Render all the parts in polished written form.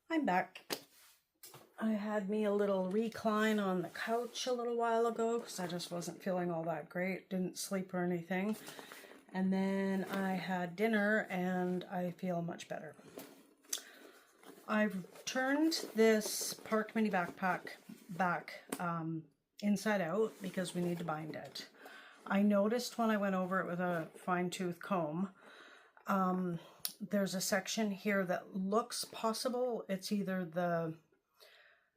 I'm back. I had me a little recline on the couch a little while ago because I just wasn't feeling all that great. Didn't sleep or anything. And then I had dinner and I feel much better. I've turned this Park Mini backpack back inside out because we need to bind it. I noticed when I went over it with a fine-tooth comb, there's a section here that looks possible. It's either the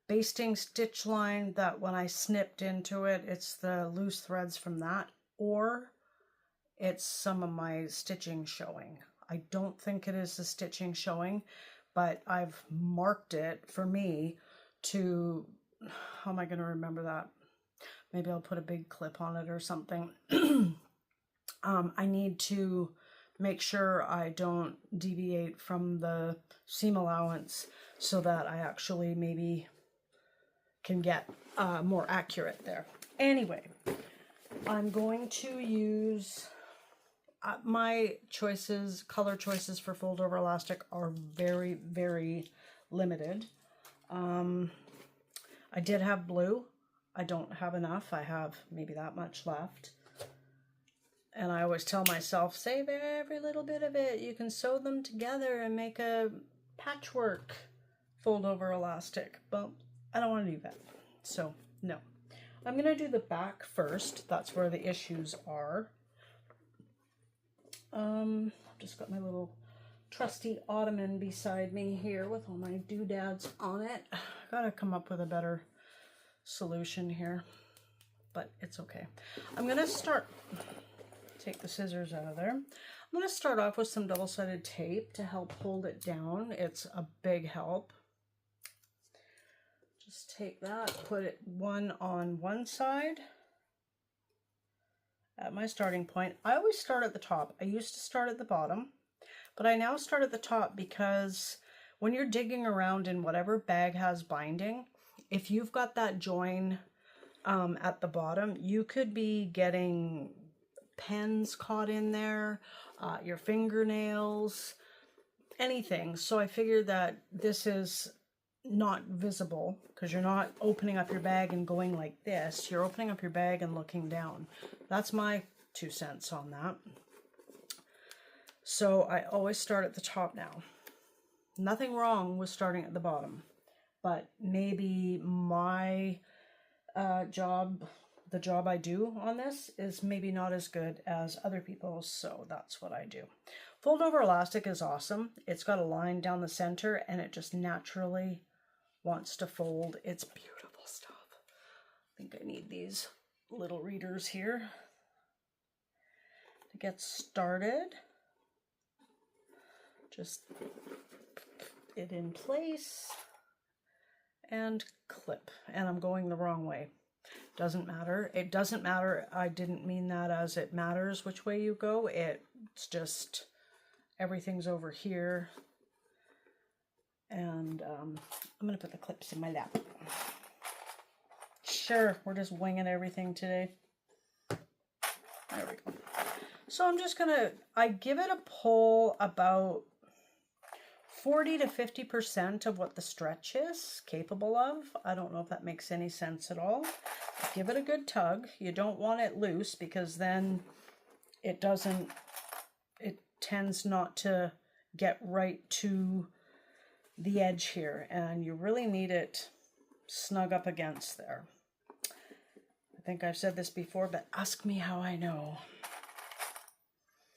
basting stitch line that when I snipped into it, it's the loose threads from that, or it's some of my stitching showing. I don't think it is the stitching showing, but I've marked it for me to, how am I going to remember that? Maybe I'll put a big clip on it or something. I need to make sure I don't deviate from the seam allowance so that I actually maybe can get more accurate there. Anyway, I'm going to use my choices, color choices for fold over elastic are very, very limited. I did have blue. I don't have enough. I have maybe that much left. And I always tell myself, save every little bit of it. You can sew them together and make a patchwork fold over elastic. But I don't want to do that. So, no. I'm going to do the back first. That's where the issues are. I've just got my little trusty ottoman beside me here with all my doodads on it. Gotta come up with a better solution here, but it's okay. I'm gonna take the scissors out of there. I'm gonna start off with some double-sided tape to help hold it down. It's a big help. Just take that, put it one on one side at my starting point. I always start at the top. I used to start at the bottom, but I now start at the top because when you're digging around in whatever bag has binding, if you've got that join at the bottom, you could be getting pens caught in there, your fingernails, anything. So I figured that this is not visible because you're not opening up your bag and going like this. You're opening up your bag and looking down. That's my 2 cents on that. So I always start at the top now. Nothing wrong with starting at the bottom, but maybe my job, the job I do on this is maybe not as good as other people's, so that's what I do. Fold over elastic is awesome. It's got a line down the center and it just naturally wants to fold. It's beautiful stuff. I think I need these little readers here to get started. Just it in place and clip. And I'm going the wrong way. Doesn't matter. It doesn't matter. I didn't mean that as it matters which way you go. It's just everything's over here. And I'm going to put the clips in my lap. Sure, we're just winging everything today. There we go. So I'm just going to, I give it a pull about 40 to 50% of what the stretch is capable of. I don't know if that makes any sense at all. Give it a good tug. You don't want it loose because then it tends not to get right to the edge here, and you really need it snug up against there. I think I've said this before, but ask me how I know.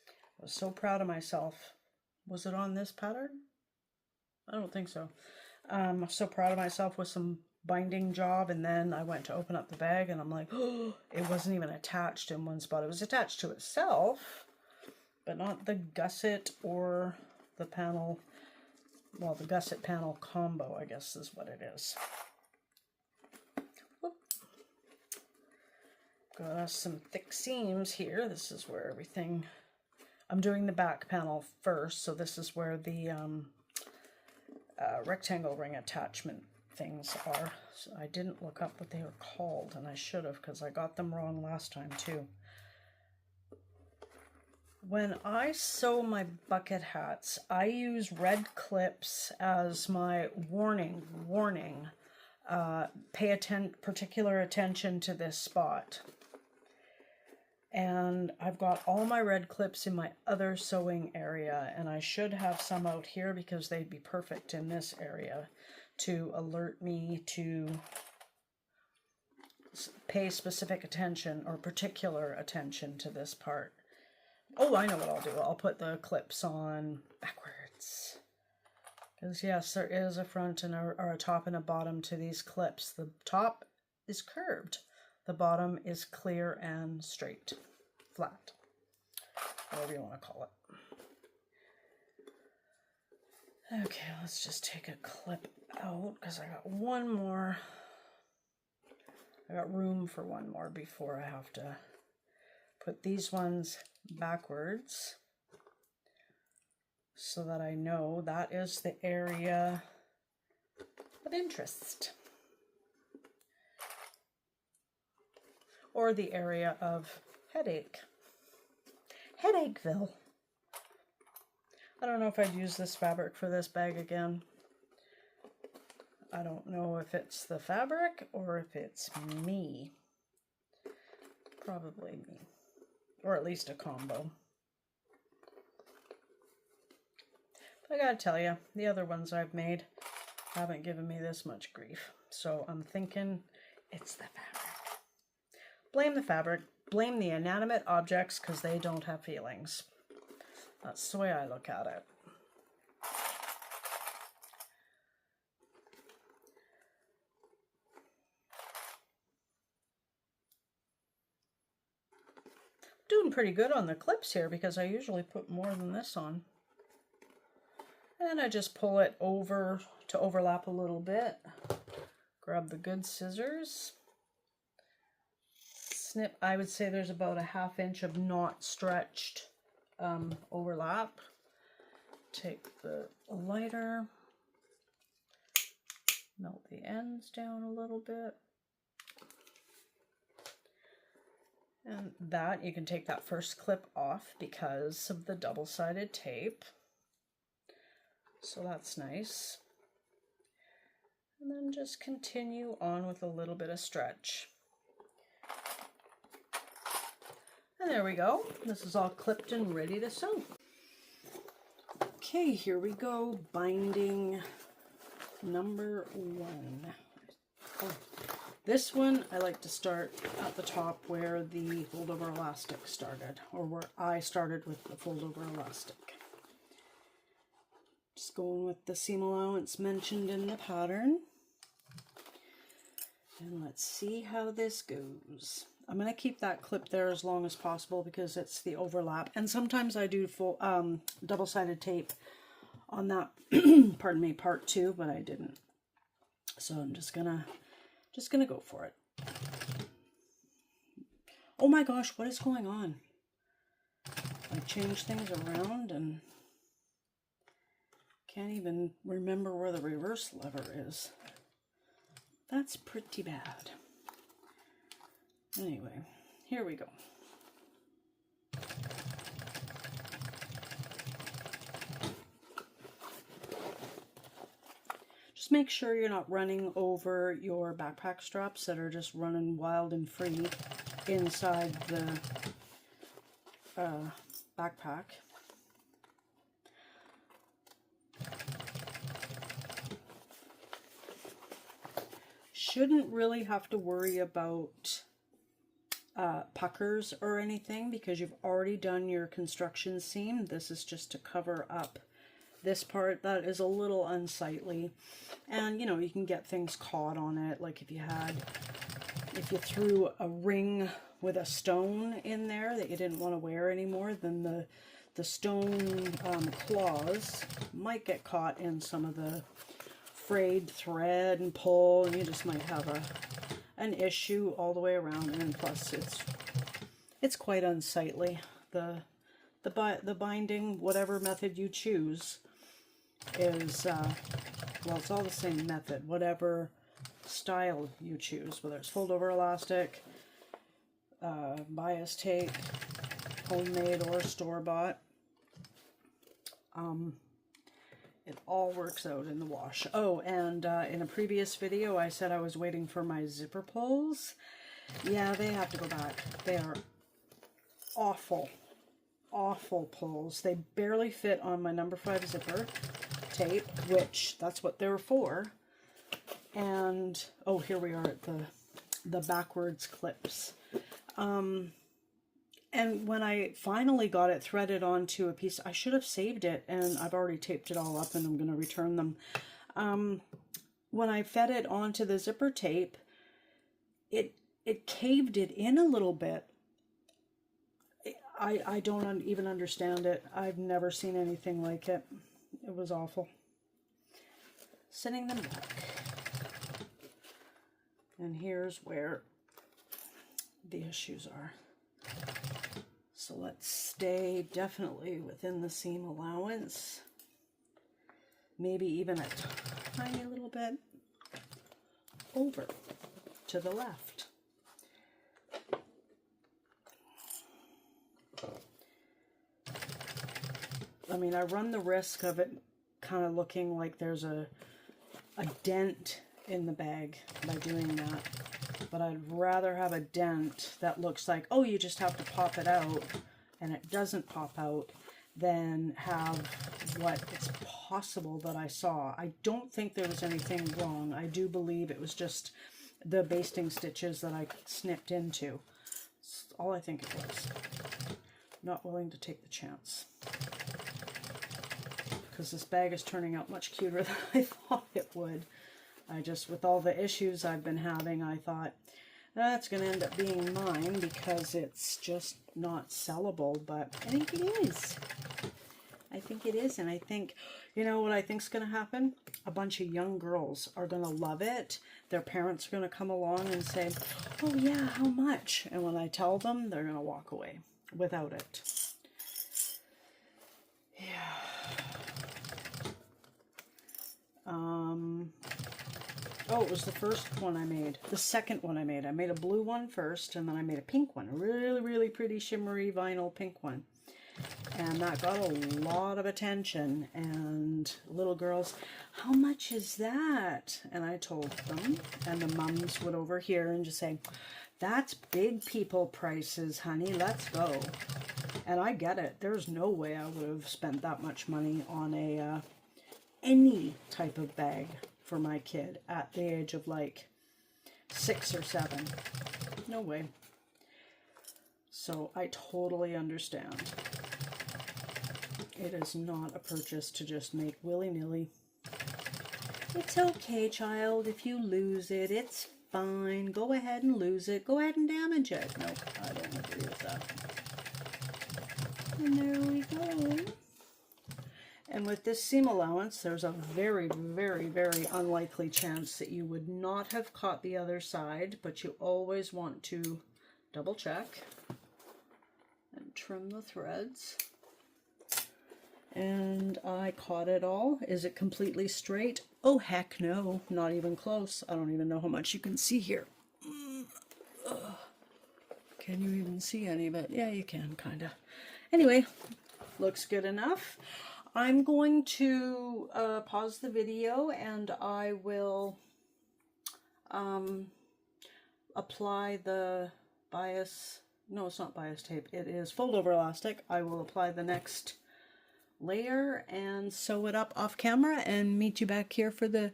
I was so proud of myself. Was it on this pattern? I don't think so. I'm so proud of myself with some binding job, and then I went to open up the bag and I'm like, oh, it wasn't even attached in one spot. It was attached to itself, but not the gusset or the panel. Well, the gusset panel combo, I guess is what it is. Whoop. Got us some thick seams here. This is where everything, I'm doing the back panel first, so this is where the rectangle ring attachment things are. So I didn't look up what they were called, and I should have because I got them wrong last time too. When I sew my bucket hats, I use red clips as my warning. Pay particular attention to this spot. And I've got all my red clips in my other sewing area, and I should have some out here because they'd be perfect in this area to alert me to pay specific attention or particular attention to this part. Oh, I know what I'll do. I'll put the clips on backwards. Because yes, there is a front and a top and a bottom to these clips. The top is curved. The bottom is clear and straight, flat, whatever you want to call it. Okay, let's just take a clip out because I got one more. I got room for one more before I have to put these ones backwards so that I know that is the area of interest. Or the area of headache. Headacheville. I don't know if I'd use this fabric for this bag again. I don't know if it's the fabric or if it's me. Probably me. Or at least a combo. But I gotta tell you, the other ones I've made haven't given me this much grief. So I'm thinking it's the fabric. Blame the fabric, blame the inanimate objects because they don't have feelings. That's the way I look at it. Doing pretty good on the clips here because I usually put more than this on. And I just pull it over to overlap a little bit. Grab the good scissors. Snip, I would say there's about a 1/2 inch of not stretched overlap. Take the lighter, melt the ends down a little bit. And that, you can take that first clip off because of the double-sided tape. So that's nice. And then just continue on with a little bit of stretch. And there we go. This is all clipped and ready to sew. Okay, here we go. Binding number 1. Oh, this one I like to start at the top where the fold-over elastic started, or where I started with the fold-over elastic. Just going with the seam allowance mentioned in the pattern. And let's see how this goes. I'm going to keep that clip there as long as possible because it's the overlap. And sometimes I do full double-sided tape on that, pardon me, part 2, but I didn't. So I'm just gonna go for it. Oh my gosh, what is going on? I changed things around and can't even remember where the reverse lever is. That's pretty bad. Anyway, here we go. Just make sure you're not running over your backpack straps that are just running wild and free inside the backpack. Shouldn't really have to worry about puckers or anything because you've already done your construction seam. This is just to cover up this part that is a little unsightly, and you know, you can get things caught on it, like if you threw a ring with a stone in there that you didn't want to wear anymore, then the stone claws might get caught in some of the frayed thread and pull, and you just might have an issue all the way around. And plus it's quite unsightly. The binding, whatever method you choose, is well, it's all the same method, whatever style you choose, whether it's fold over elastic, bias tape, homemade or store-bought. It all works out in the wash. Oh, and in a previous video, I said I was waiting for my zipper pulls. Yeah, they have to go back. They are awful, awful pulls. They barely fit on my number 5 zipper tape, which that's what they're for. And, oh, here we are at the backwards clips. And when I finally got it threaded onto a piece, I should have saved it, and I've already taped it all up and I'm going to return them. When I fed it onto the zipper tape, it caved it in a little bit. I don't even understand it. I've never seen anything like it. It was awful. Sending them back. And here's where the issues are. So let's stay definitely within the seam allowance. Maybe even a tiny little bit over to the left. I mean, I run the risk of it kind of looking like there's a dent in the bag by doing that. But I'd rather have a dent that looks like, oh, you just have to pop it out, and it doesn't pop out, than have what it's possible that I saw. I don't think there was anything wrong. I do believe it was just the basting stitches that I snipped into. That's all I think it was. Not willing to take the chance. Because this bag is turning out much cuter than I thought it would. I just, with all the issues I've been having, I thought, that's going to end up being mine because it's just not sellable, but I think it is. I think it is, and I think, you know what I think's going to happen? A bunch of young girls are going to love it. Their parents are going to come along and say, oh yeah, how much? And when I tell them, they're going to walk away without it. Yeah. Oh, it was the first one I made. The second one I made. I made a blue one first, and then I made a pink one. A really, really pretty shimmery vinyl pink one. And that got a lot of attention. And little girls, how much is that? And I told them. And the mums would overhear and just say, that's big people prices, honey. Let's go. And I get it. There's no way I would have spent that much money on a any type of bag for my kid at the age of like 6 or 7. No way. So I totally understand. It is not a purchase to just make willy-nilly. It's okay, child. If you lose it, it's fine. Go ahead and lose it. Go ahead and damage it. Nope, I don't agree with that. And there we go. And with this seam allowance, there's a very, very, very unlikely chance that you would not have caught the other side, but you always want to double check and trim the threads. And I caught it all. Is it completely straight? Oh, heck no. Not even close. I don't even know how much you can see here. Can you even see any of it? Yeah, you can, kind of. Anyway, looks good enough. I'm going to pause the video, and I will apply the bias, no, it's not bias tape, it is fold over elastic. I will apply the next layer and sew it up off camera and meet you back here for the,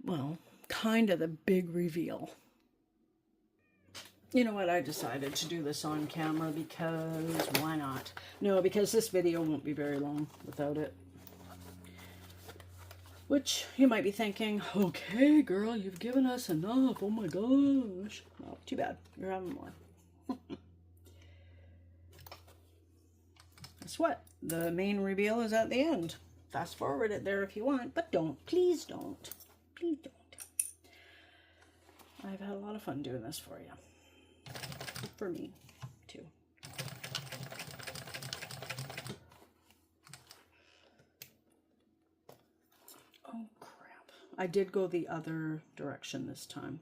well, kind of the big reveal. You know what, I decided to do this on camera because why not? No, because this video won't be very long without it. Which you might be thinking, okay, girl, you've given us enough. Oh my gosh. Well, too bad. You're having more. Guess what? The main reveal is at the end. Fast forward it there if you want, but don't. Please don't. Please don't. I've had a lot of fun doing this for you. For me, too. Oh, crap. I did go the other direction this time.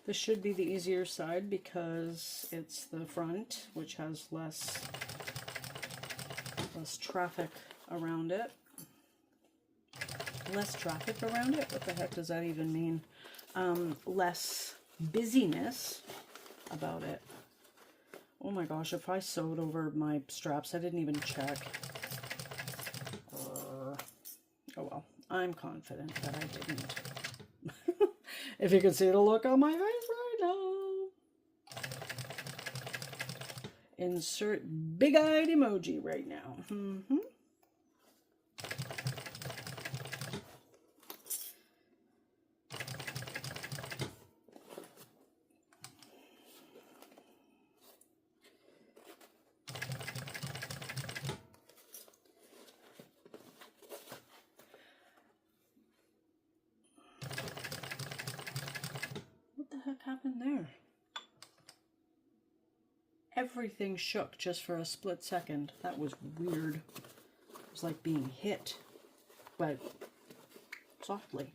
This should be the easier side because it's the front, which has less traffic around it. Less traffic around it? What the heck does that even mean? Less busyness about it. Oh my gosh, if I sewed over my straps, I didn't even check. Oh well, I'm confident that I didn't. If you can see the look on my face right now. Insert big-eyed emoji right now. What the heck happened there? Everything shook just for a split second. That was weird. It was like being hit, but softly.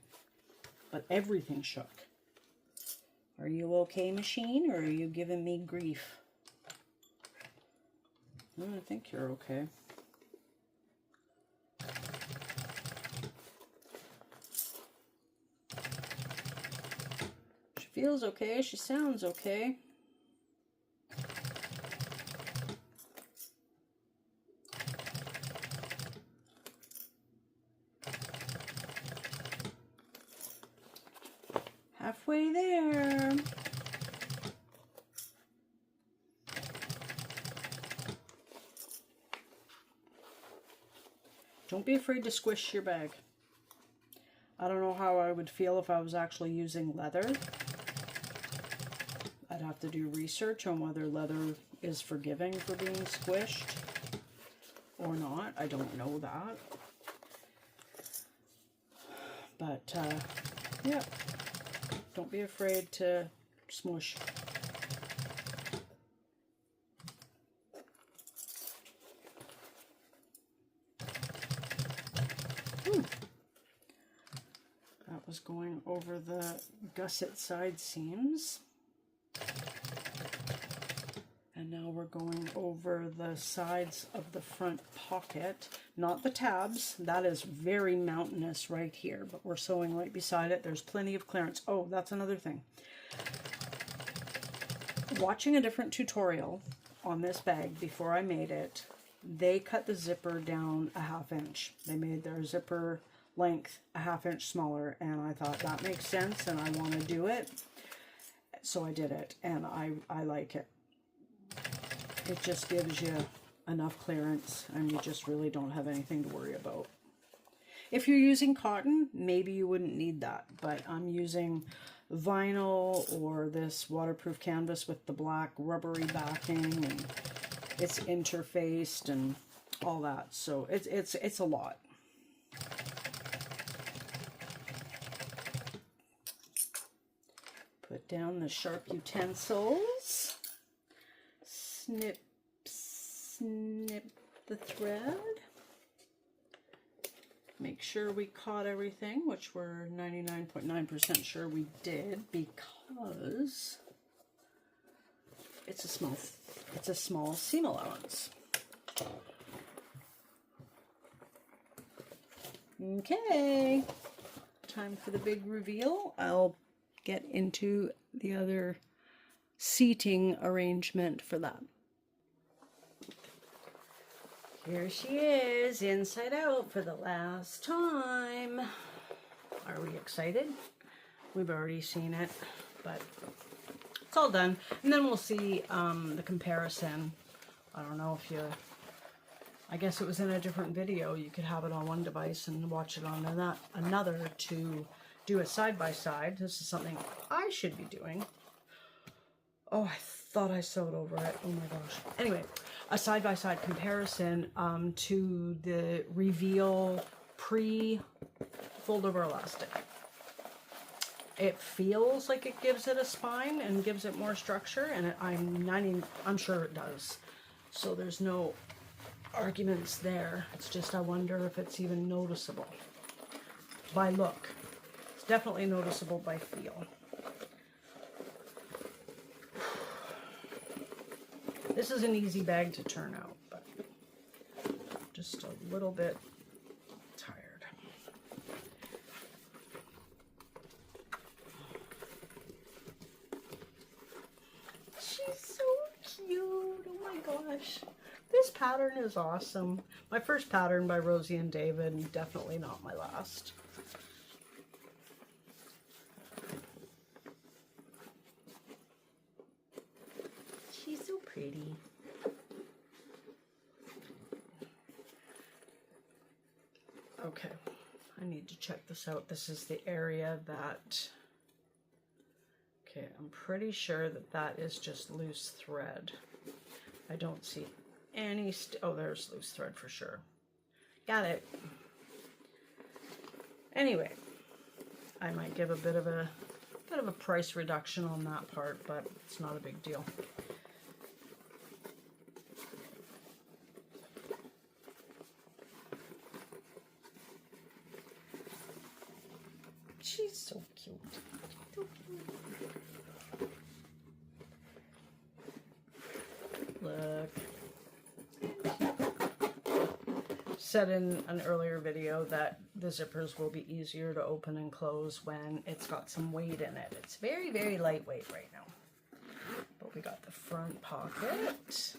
But everything shook. Are you okay, machine, or are you giving me grief? I think you're okay. She feels okay. She sounds okay. Halfway there. Don't be afraid to squish your bag. I don't know how I would feel if I was actually using leather. I'd have to do research on whether leather is forgiving for being squished or not. I don't know that. But, yeah. Don't be afraid to smush. That was going over the gusset side seams. And now we're going over the sides of the front pocket, not the tabs. That is very mountainous right here, but we're sewing right beside it. There's plenty of clearance. Oh, that's another thing. Watching a different tutorial on this bag before I made it, they cut the zipper down a 1/2 inch. They made their zipper length a 1/2 inch smaller, and I thought that makes sense and I want to do it. So I did it, and I like it. It just gives you enough clearance and you just really don't have anything to worry about. If you're using cotton, maybe you wouldn't need that, but I'm using vinyl or this waterproof canvas with the black rubbery backing, and it's interfaced and all that, so it's a lot. Put down the sharp utensils. Snip, snip the thread. Make sure we caught everything, which we're 99.9% sure we did, because it's a small seam allowance. Okay, time for the big reveal. I'll get into the other seating arrangement for that. Here she is, inside out for the last time. Are we excited? We've already seen it, but it's all done. And then we'll see the comparison. I don't know if you, I guess it was in a different video. You could have it on one device and watch it on another to do a side-by-side. This is something I should be doing. Oh, I thought I sewed over it. Oh my gosh. Anyway, a side-by-side comparison to the Reveal pre-fold-over elastic. It feels like it gives it a spine and gives it more structure, and I'm sure it does. So there's no arguments there. It's just I wonder if it's even noticeable by look. It's definitely noticeable by feel. This is an easy bag to turn out, but just a little bit tired. She's so cute. Oh my gosh. This pattern is awesome. My first pattern by Rosie and David, and definitely not my last. She's so pretty. Okay, I need to check this out. This is the area that, okay, I'm pretty sure that that is just loose thread. I don't see any, oh, there's loose thread for sure. Got it. Anyway, I might give a bit of a price reduction on that part, but it's not a big deal. She's so cute. So cute. Look. Said in an earlier video that the zippers will be easier to open and close when it's got some weight in it. It's very, very lightweight right now. But we got the front pocket.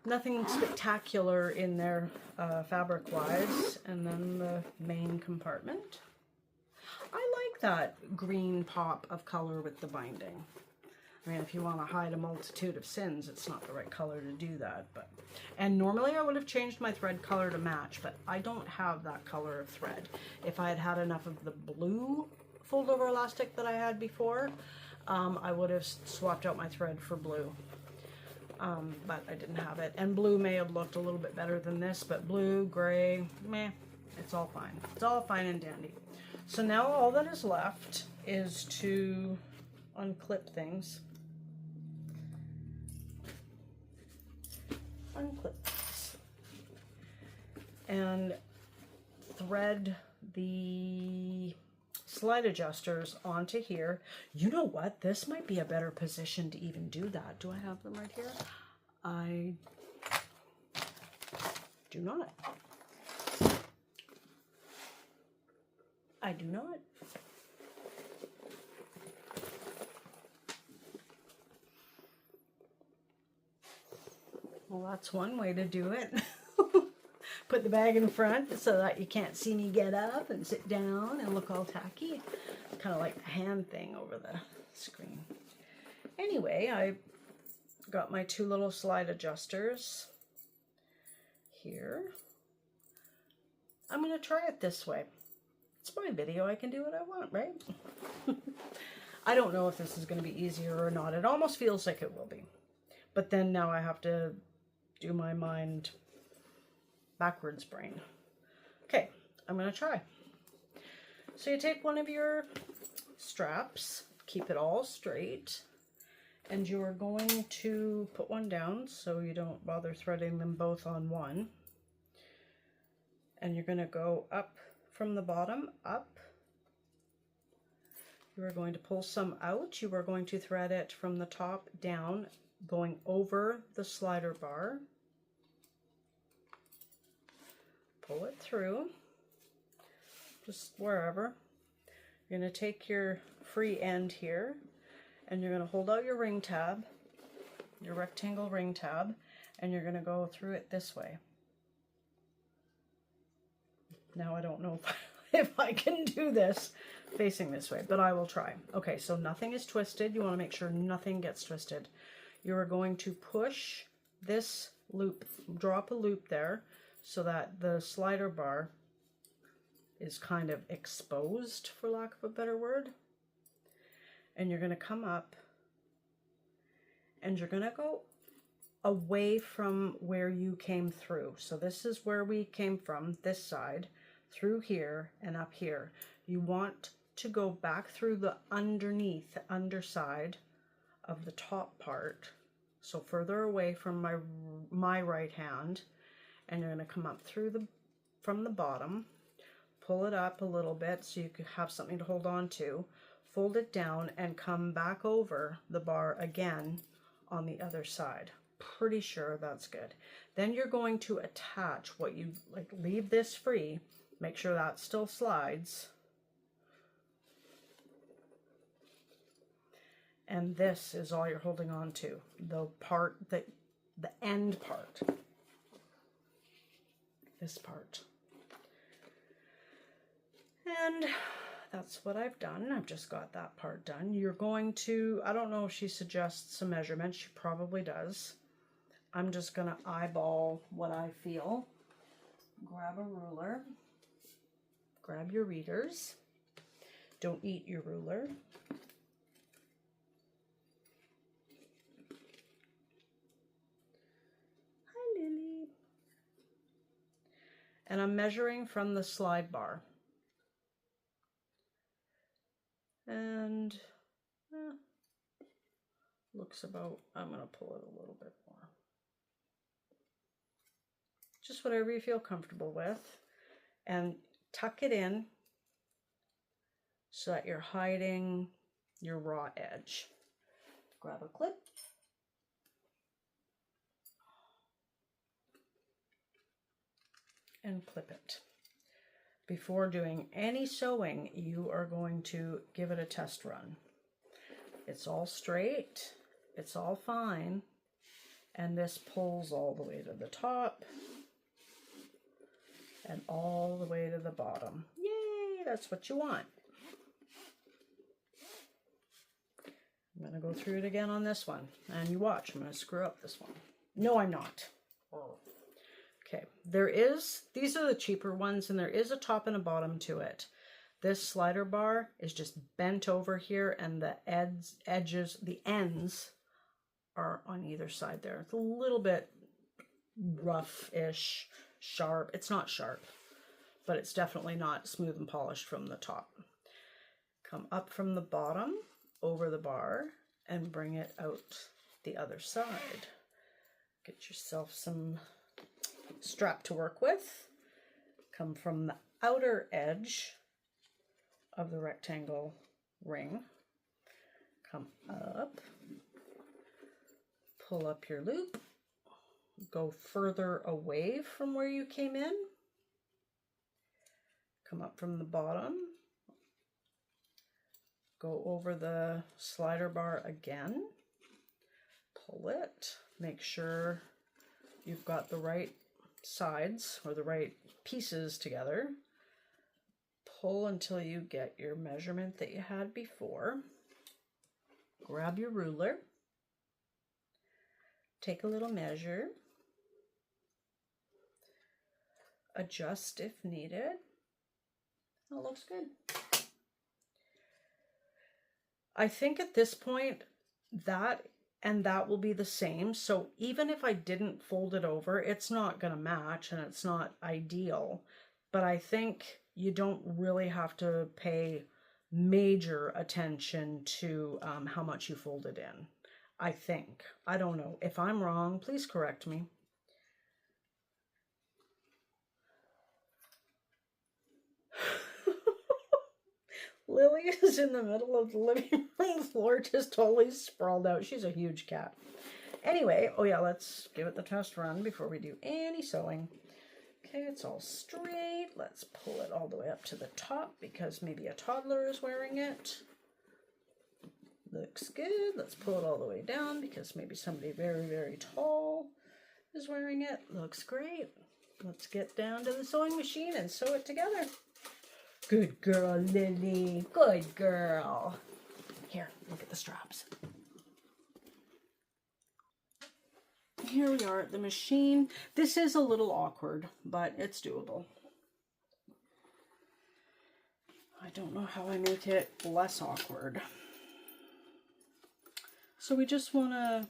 Nothing spectacular in there fabric wise, and then the main compartment. I like that green pop of color with the binding. I mean, if you want to hide a multitude of sins, it's not the right color to do that. And normally I would have changed my thread color to match, but I don't have that color of thread. If I had had enough of the blue fold over elastic that I had before, I would have swapped out my thread for blue. But I didn't have it. And blue may have looked a little bit better than this, but blue, gray, meh, it's all fine. It's all fine and dandy. So now all that is left is to unclip things. Unclip this. And thread the slide adjusters onto here. You know what? This might be a better position to even do that. Do I have them right here? I do not. I do not. Well, that's one way to do it. Put the bag in front so that you can't see me get up and sit down and look all tacky. Kind of like the hand thing over the screen. Anyway, I got my two little slide adjusters here. I'm going to try it this way. It's my video. I can do what I want, right? I don't know if this is going to be easier or not. It almost feels like it will be. But then now I have to do my mind backwards brain. Okay, I'm going to try. So you take one of your straps, keep it all straight, and you are going to put one down so you don't bother threading them both on one. And you're going to go up from the bottom, up. You are going to pull some out. You are going to thread it from the top down, going over the slider bar. Pull it through, just wherever. You're going to take your free end here, and you're going to hold out your ring tab, your rectangle ring tab, and you're going to go through it this way. Now I don't know if I can do this facing this way, but I will try. Okay, so nothing is twisted. You want to make sure nothing gets twisted. You are going to push this loop, drop a loop there, so that the slider bar is kind of exposed, for lack of a better word. And you're going to come up and you're going to go away from where you came through. So this is where we came from, this side, through here and up here. You want to go back through the underneath, the underside of the top part. So further away from my right hand. And you're going to come up through from the bottom, pull it up a little bit so you can have something to hold on to, fold it down and come back over the bar again on the other side. Pretty sure that's good. Then you're going to attach what you like, leave this free, make sure that still slides. And this is all you're holding on to, the part that, the end part, this part. And that's what I've done. I've just got that part done. You're going to, I don't know if she suggests some measurements. She probably does. I'm just going to eyeball what I feel. Grab a ruler. Grab your readers. Don't eat your ruler. Hi, Lily. And I'm measuring from the slide bar. And looks about, I'm going to pull it a little bit more. Just whatever you feel comfortable with. And tuck it in so that you're hiding your raw edge. Grab a clip. And clip it. Before doing any sewing, you are going to give it a test run. It's all straight, it's all fine, and this pulls all the way to the top and all the way to the bottom. Yay, that's what you want. I'm going to go through it again on this one, and you watch, I'm going to screw up this one. No, I'm not. Okay, these are the cheaper ones, and there is a top and a bottom to it. This slider bar is just bent over here, and the edges, the ends are on either side there. It's a little bit rough-ish, sharp. It's not sharp, but it's definitely not smooth and polished from the top. Come up from the bottom, over the bar, and bring it out the other side. Get yourself some strap to work with. Come from the outer edge of the rectangle ring, come up, pull up your loop, go further away from where you came in, come up from the bottom, go over the slider bar again, pull it, make sure you've got the right sides or the right pieces together. Pull until you get your measurement that you had before. Grab your ruler. Take a little measure. Adjust if needed. That looks good. I think at this point that and that will be the same. So even if I didn't fold it over, it's not going to match and it's not ideal. But I think you don't really have to pay major attention to how much you folded in. I think. I don't know. If I'm wrong, please correct me. Lily is in the middle of the living room floor, just totally sprawled out. She's a huge cat. Anyway, oh yeah, let's give it the test run before we do any sewing. Okay, it's all straight. Let's pull it all the way up to the top because maybe a toddler is wearing it. Looks good. Let's pull it all the way down because maybe somebody very, very tall is wearing it. Looks great. Let's get down to the sewing machine and sew it together. Good girl, Lily. Good girl. Here, look at the straps. Here we are at the machine. This is a little awkward, but it's doable. I don't know how I make it less awkward. So we just want to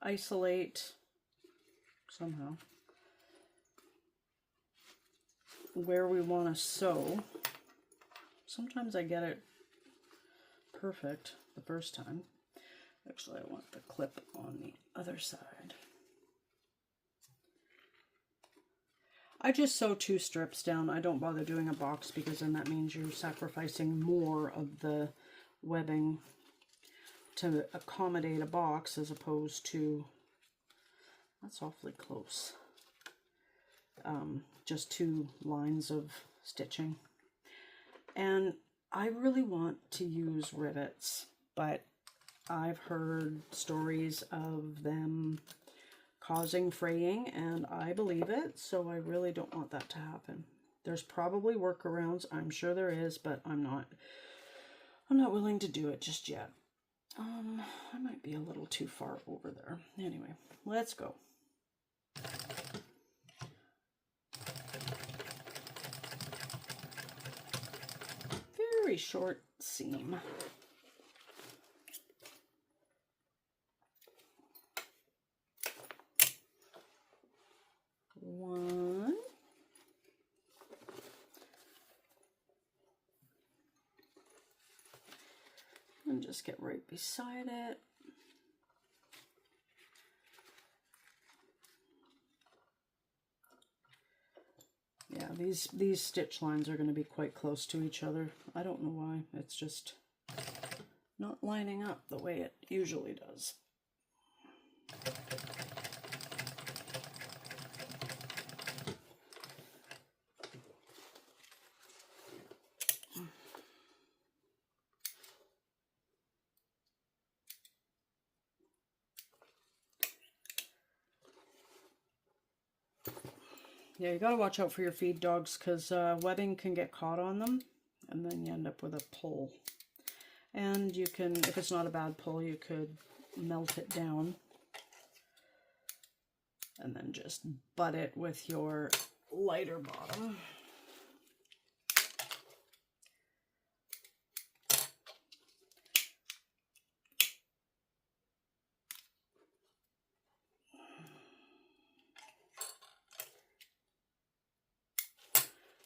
isolate somehow where we want to sew. Sometimes I get it perfect the first time. Actually, I want the clip on the other side. I just sew 2 strips down. I don't bother doing a box because then that means you're sacrificing more of the webbing to accommodate a box as opposed to, that's awfully close, just 2 lines of stitching. And I really want to use rivets, but I've heard stories of them causing fraying, and I believe it, so I really don't want that to happen. There's probably workarounds, I'm sure there is, but I'm not willing to do it just yet. I might be a little too far over there. Anyway, let's go. Very short seam. One. And just get right beside it. Yeah, these stitch lines are going to be quite close to each other. I don't know why. It's just not lining up the way it usually does. Yeah, you gotta watch out for your feed dogs, because webbing can get caught on them, and then you end up with a pull. And you can, if it's not a bad pull, you could melt it down and then just butt it with your lighter bottom.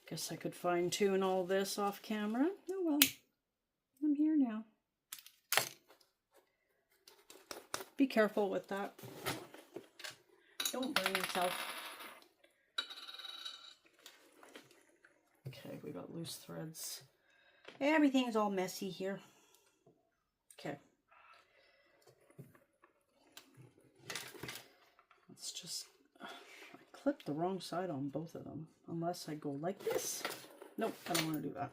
Guess I could fine tune all this off camera. Oh well, I'm here now. Be careful with that. Don't burn yourself. Okay, we got loose threads. Everything's all messy here. Okay. Let's just... I clipped the wrong side on both of them, unless I go like this. Nope, I don't want to do that.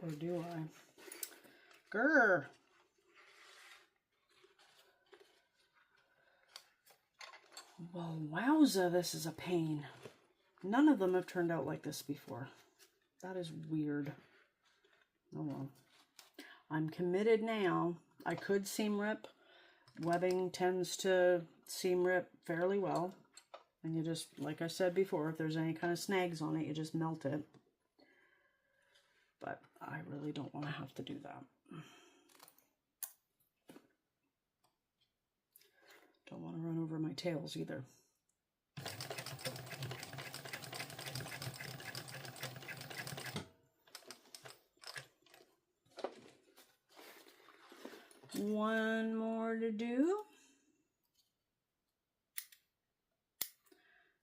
Or do I? Grr! Well, wowza, this is a pain. None of them have turned out like this before. That is weird. Oh well. I'm committed now. I could seam rip. Webbing tends to seam rip fairly well. And you just, like I said before, if there's any kind of snags on it, you just melt it. But I really don't want to have to do that. Don't want to run over my tails either. One more to do.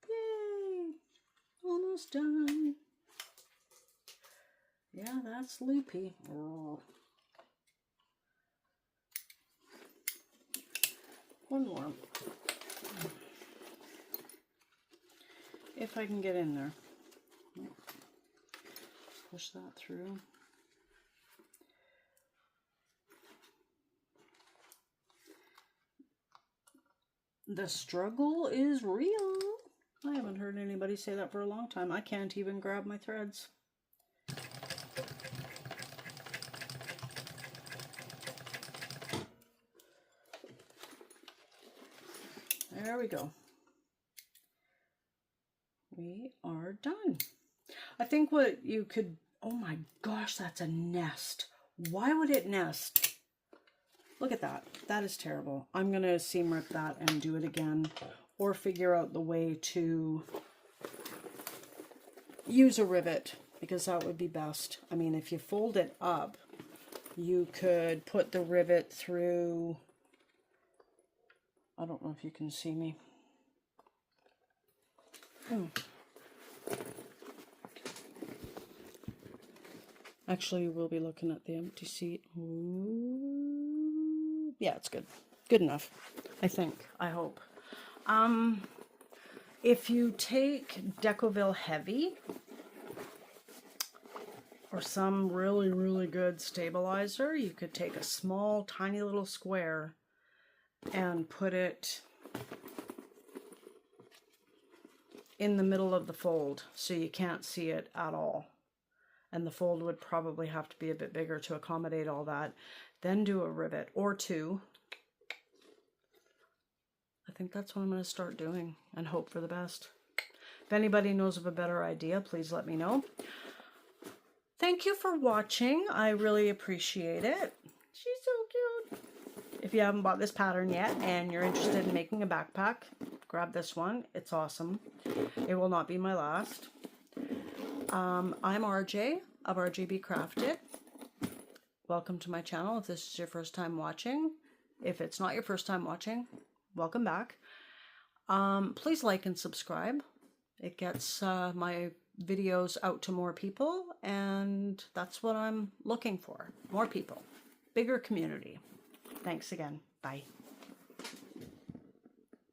Yay! Almost done. Yeah, that's loopy. Oh. One more. If I can get in there. Push that through. The struggle is real. I haven't heard anybody say that for a long time. I can't even grab my threads. There we go. We are done. I think what you could... Oh my gosh, that's a nest. Why would it nest? Look at that. That is terrible. I'm going to seam rip that and do it again, or figure out the way to use a rivet, because that would be best. I mean, if you fold it up, you could put the rivet through... I don't know if you can see me. Actually, we'll be looking at the empty seat. Ooh. Yeah, it's good. Good enough, I think. I hope. If you take Decoville Heavy or some really, really good stabilizer, you could take a small, tiny little square and put it in the middle of the fold so you can't see it at all. And the fold would probably have to be a bit bigger to accommodate all that. Then do a rivet or two. I think that's what I'm going to start doing and hope for the best. If anybody knows of a better idea, please let me know. Thank you for watching. I really appreciate it. She's so cute. If you haven't bought this pattern yet and you're interested in making a backpack, grab this one. It's awesome. It will not be my last. I'm RJ of RJB Crafted. Welcome to my channel if this is your first time watching. If it's not your first time watching, welcome back. Please like and subscribe. It gets my videos out to more people, and that's what I'm looking for. More people. Bigger community. Thanks again. Bye.